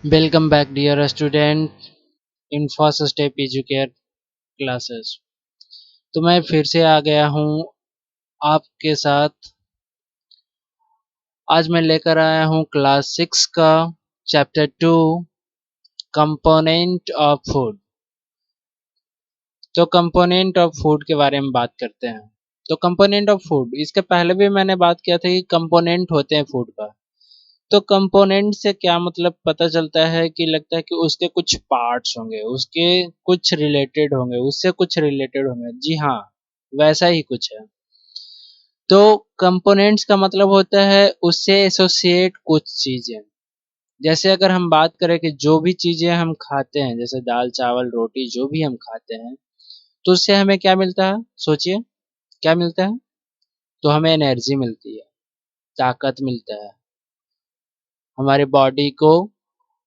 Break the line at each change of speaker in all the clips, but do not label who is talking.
Welcome back dear student in first step Educare classes. तो मैं फिर से आ गया हूँ आपके साथ। आज मैं लेकर आया हूँ क्लास 6 का चैप्टर 2 कंपोनेंट ऑफ फूड। तो कंपोनेंट ऑफ फूड के बारे में बात करते हैं। तो कंपोनेंट ऑफ फूड, इसके पहले भी मैंने बात किया था कि कंपोनेंट होते हैं फूड का। तो कंपोनेंट से क्या मतलब पता चलता है कि लगता है कि उसके कुछ पार्ट्स होंगे, उसके कुछ रिलेटेड होंगे, उससे कुछ रिलेटेड होंगे। जी हाँ, वैसा ही कुछ है। तो कंपोनेंट्स का मतलब होता है उससे एसोसिएट कुछ चीजें। जैसे अगर हम बात करें कि जो भी चीजें हम खाते हैं, जैसे दाल चावल रोटी जो भी हम खाते हैं, तो उससे हमें क्या मिलता है? सोचिए, क्या मिलता है? तो हमें एनर्जी मिलती है, ताकत मिलता है, हमारे बॉडी को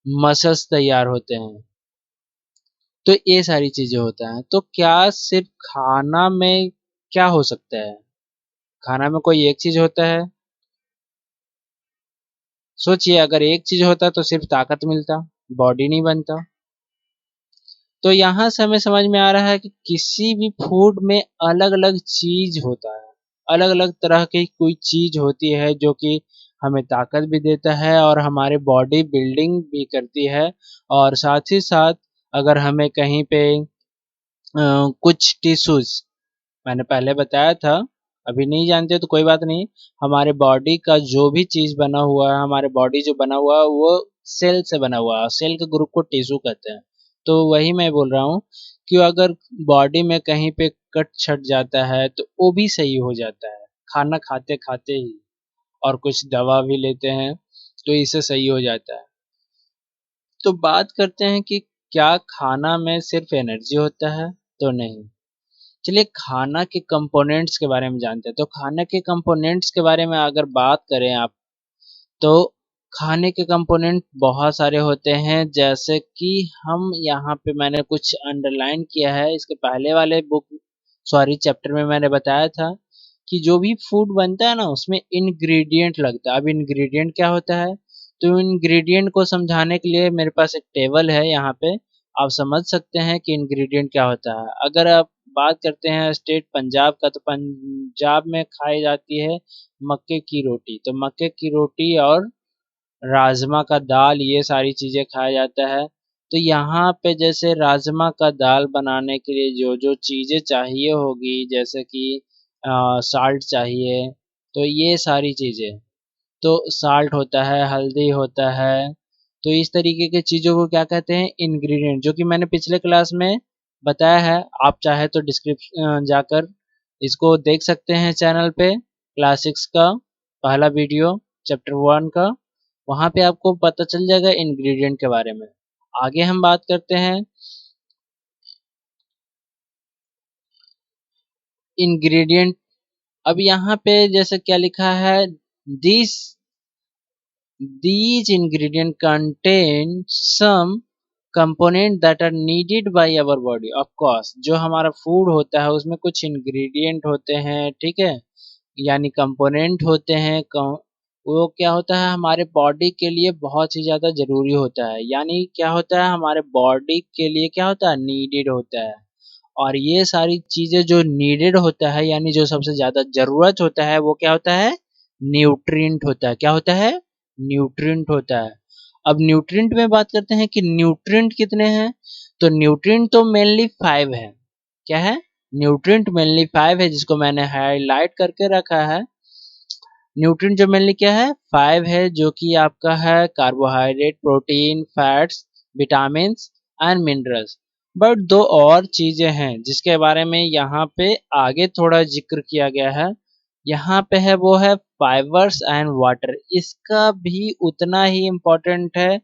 मसल्स तैयार होते हैं। तो ये सारी चीजें होता है। तो क्या सिर्फ खाना में क्या हो सकता है? खाना में कोई एक चीज होता है? सोचिए, अगर एक चीज होता तो सिर्फ ताकत मिलता, बॉडी नहीं बनता। तो यहाँ से हमें समझ में आ रहा है कि किसी भी फूड में अलग अलग चीज होता है, अलग अलग तरह की कोई चीज होती है जो कि हमें ताकत भी देता है और हमारे बॉडी बिल्डिंग भी करती है। और साथ ही साथ अगर हमें कहीं पे कुछ टिश्यूज, मैंने पहले बताया था, अभी नहीं जानते तो कोई बात नहीं। हमारे बॉडी का जो भी चीज बना हुआ है, हमारे बॉडी जो बना हुआ है वो सेल से बना हुआ है। सेल के ग्रुप को टिश्यू कहते हैं। तो वही मैं बोल रहा हूँ कि अगर बॉडी में कहीं पे कट छट जाता है तो वो भी सही हो जाता है, खाना खाते खाते ही। और कुछ दवा भी लेते हैं तो इससे सही हो जाता है। तो बात करते हैं कि क्या खाना में सिर्फ एनर्जी होता है? तो नहीं। चलिए खाना के कंपोनेंट्स के बारे में जानते हैं। तो खाने के कंपोनेंट्स के बारे में अगर बात करें आप, तो खाने के कंपोनेंट बहुत सारे होते हैं। जैसे कि हम यहाँ पे मैंने कुछ अंडरलाइन किया है, इसके पहले वाले बुक सॉरी चैप्टर में मैंने बताया था कि जो भी फूड बनता है ना उसमें इंग्रेडिएंट लगता है। अब इंग्रेडिएंट क्या होता है? तो इंग्रेडिएंट को समझाने के लिए मेरे पास एक टेबल है यहाँ पे, आप समझ सकते हैं कि इंग्रेडिएंट क्या होता है। अगर आप बात करते हैं स्टेट पंजाब का, तो पंजाब में खाई जाती है मक्के की रोटी। तो मक्के की रोटी और राजमा का दाल, ये सारी चीजें खाया जाता है। तो यहाँ पे जैसे राजमा का दाल बनाने के लिए जो जो चीजें चाहिए होगी, जैसे कि साल्ट चाहिए, तो ये सारी चीजें, तो साल्ट होता है, हल्दी होता है। तो इस तरीके के चीजों को क्या कहते हैं? इंग्रेडिएंट, जो कि मैंने पिछले क्लास में बताया है। आप चाहे तो डिस्क्रिप्शन जाकर इसको देख सकते हैं चैनल पे, क्लास 6 का पहला वीडियो चैप्टर 1 का। वहां पे आपको पता चल जाएगा इंग्रेडिएंट के बारे में। आगे हम बात करते हैं इंग्रेडिएंट। अब यहाँ पे जैसे क्या लिखा है, this these ingredient contain some component that are needed by our body। of course जो हमारा फूड होता है उसमें कुछ इंग्रेडिएंट होते हैं, ठीक है, यानी कंपोनेंट होते हैं। वो क्या होता है, हमारे बॉडी के लिए बहुत ही ज्यादा जरूरी होता है। यानी क्या होता है, हमारे बॉडी के लिए क्या होता है, नीडेड होता है। और ये सारी चीजें जो नीडेड होता है, यानी जो सबसे ज्यादा जरूरत होता है, वो क्या होता है, न्यूट्रिएंट होता है। क्या होता है? न्यूट्रिएंट होता है। अब न्यूट्रिएंट में बात करते हैं कि न्यूट्रिएंट कितने हैं। तो न्यूट्रिएंट तो मेनली 5 है। क्या है? न्यूट्रिएंट मेनली 5 है, जिसको मैंने हाईलाइट करके रखा है। न्यूट्रिएंट जो मेनली क्या है, 5 है, जो कि आपका है carbohydrate, protein, fats, vitamin and minerals. But दो और चीजें हैं जिसके बारे में यहाँ पे आगे थोड़ा जिक्र किया गया है। यहाँ पे है, वो है फाइबर्स एंड वाटर। इसका भी उतना ही इम्पोर्टेंट है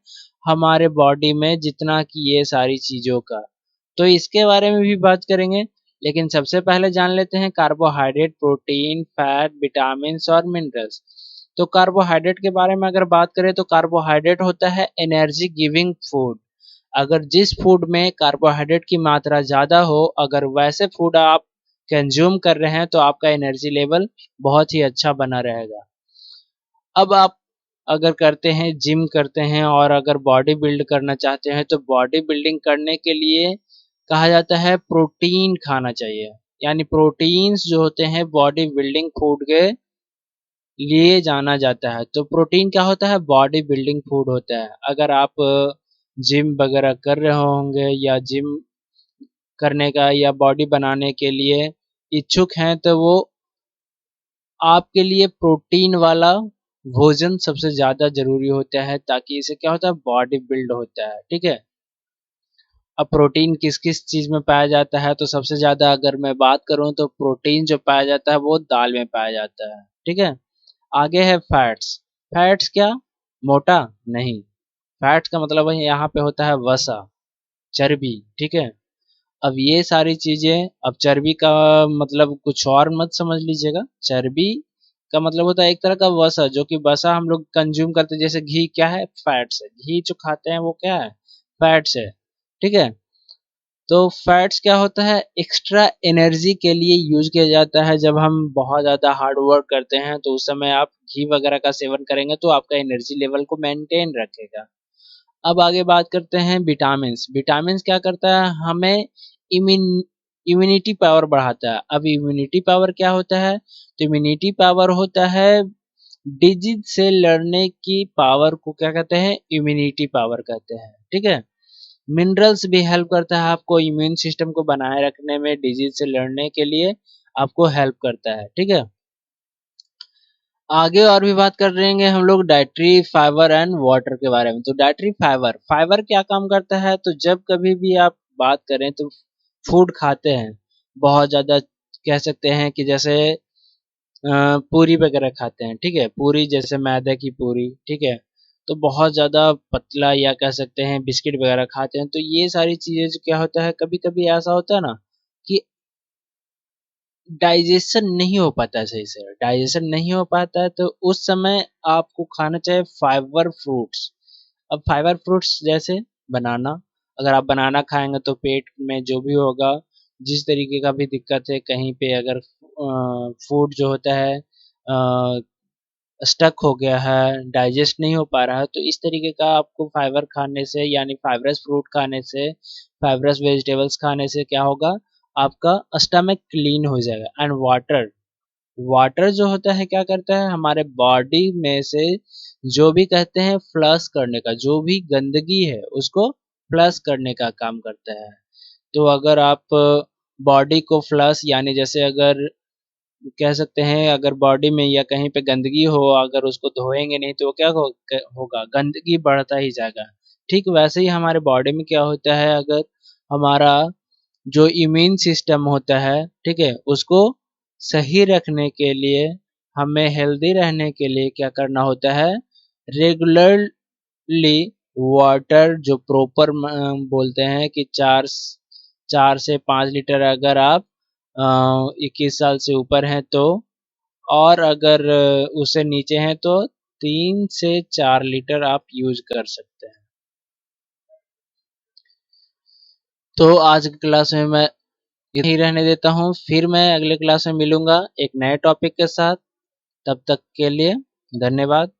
हमारे बॉडी में जितना कि ये सारी चीजों का। तो इसके बारे में भी बात करेंगे। लेकिन सबसे पहले जान लेते हैं कार्बोहाइड्रेट, प्रोटीन, फैट, विटामिन और मिनरल्स। तो कार्बोहाइड्रेट के बारे में अगर बात करें तो कार्बोहाइड्रेट होता है एनर्जी गिविंग फूड। अगर जिस फूड में कार्बोहाइड्रेट की मात्रा ज्यादा हो, अगर वैसे फूड आप कंज्यूम कर रहे हैं तो आपका एनर्जी लेवल बहुत ही अच्छा बना रहेगा। अब आप अगर करते हैं, जिम करते हैं और अगर बॉडी बिल्ड करना चाहते हैं तो बॉडी बिल्डिंग करने के लिए कहा जाता है प्रोटीन खाना चाहिए। यानी प्रोटीन्स जो होते हैं बॉडी बिल्डिंग फूड के लिए जाना जाता है। तो प्रोटीन क्या होता है? बॉडी बिल्डिंग फूड होता है। अगर आप जिम वगैरह कर रहे होंगे या जिम करने का या बॉडी बनाने के लिए इच्छुक हैं तो वो आपके लिए प्रोटीन वाला भोजन सबसे ज़्यादा ज़रूरी होता है, ताकि इससे क्या होता है? बॉडी बिल्ड होता है, ठीक है? अब प्रोटीन किस-किस चीज़ में पाया जाता है, तो सबसे ज़्यादा अगर मैं बात करूँ तो प्रोटीन जो पाया जाता है वो दाल में पाया जाता है, ठीक है? आगे है फैट्स। फैट्स क्या? मोटा? नहीं। फैट्स का मतलब है यहाँ पे होता है वसा, चर्बी, ठीक है? अब ये सारी चीज़ें, अब चर्बी का मतलब कुछ और मत समझ लीजिएगा। चर्बी का मतलब होता है एक तरह का वसा, जो कि वसा हम लोग कंज्यूम करते हैं, जैसे घी क्या है? फैट्स है। घी जो खाते हैं वो क्या है? फैट्स है, ठीक है? तो फैट्स क्या होता है? एक्स्ट्रा एनर्जी के लिए यूज किया जाता है। जब हम बहुत ज़्यादा हार्ड वर्क करते हैं तो उस समय आप घी वगैरह का सेवन करेंगे तो आपका एनर्जी लेवल को मेंटेन रखेगा। अब आगे बात करते हैं विटामिन्स। विटामिन्स क्या करता है? हमें इम्यूनिटी पावर बढ़ाता है। अब इम्यूनिटी पावर क्या होता है? तो इम्यूनिटी पावर होता है डिजीज से लड़ने की पावर को क्या कहते हैं? इम्यूनिटी पावर कहते हैं, ठीक है? मिनरल्स भी हेल्प करता है आपको इम्यून सिस्टम को बनाए रखने में, डिजीज से लड़ने के लिए आपको हेल्प करता है, ठीक है? आगे और भी बात कर रहेंगे हम लोग डाइटरी फाइबर एंड वाटर के बारे में। तो डाइटरी फाइबर, फाइबर क्या काम करता है? तो जब कभी भी आप बात करें तो फूड खाते हैं, बहुत ज़्यादा कह सकते हैं कि जैसे पूरी वगैरह खाते हैं, ठीक है? पूरी जैसे मैदे की पूरी, ठीक है? तो बहुत ज़्यादा पतला या कह सकते हैं बिस्किट वगैरह खाते हैं, तो ये सारी चीज़ें जो क्या होता है, कभी-कभी ऐसा होता है ना कि डाइजेशन नहीं हो पाता है सही से, डाइजेशन नहीं हो पाता है तो उस समय आपको खाना चाहिए फाइबर फ्रूट्स। अब फाइबर फ्रूट्स जैसे बनाना, अगर आप बनाना खाएंगे तो पेट में जो भी होगा, जिस तरीके का भी दिक्कत है, कहीं पे अगर फूड जो होता है स्टक हो गया है, डाइजेस्ट नहीं हो पा रहा है, तो इस तरीके का आपको फाइबर खाने से यानी फाइबरस फ्रूट खाने से, फाइबरस वेजिटेबल्स खाने से क्या होगा? आपका स्टमक क्लीन हो जाएगा। एंड वाटर, वाटर जो होता है क्या करता है? हमारे बॉडी में से जो भी कहते हैं फ्लश करने का, जो भी गंदगी है उसको फ्लश करने का काम करता है। तो अगर आप बॉडी को फ्लश यानी जैसे अगर कह सकते हैं अगर बॉडी में या कहीं पे गंदगी हो, अगर उसको धोएंगे नहीं तो क्या होगा? गंदगी बढ़ता ही जाएगा। ठीक वैसे ही हमारे बॉडी में क्या होता है, अगर हमारा जो इम्यून सिस्टम होता है, ठीक है, उसको सही रखने के लिए, हमें हेल्दी रहने के लिए क्या करना होता है? रेगुलरली वाटर जो प्रॉपर बोलते हैं कि 4 से 5 लीटर अगर आप 21 साल से ऊपर हैं तो, और अगर उससे नीचे हैं तो 3 से 4 लीटर आप यूज कर सकते हैं। तो आज की क्लास में मैं यहीं रहने देता हूँ, फिर मैं अगले क्लास में मिलूंगा एक नए टॉपिक के साथ। तब तक के लिए धन्यवाद।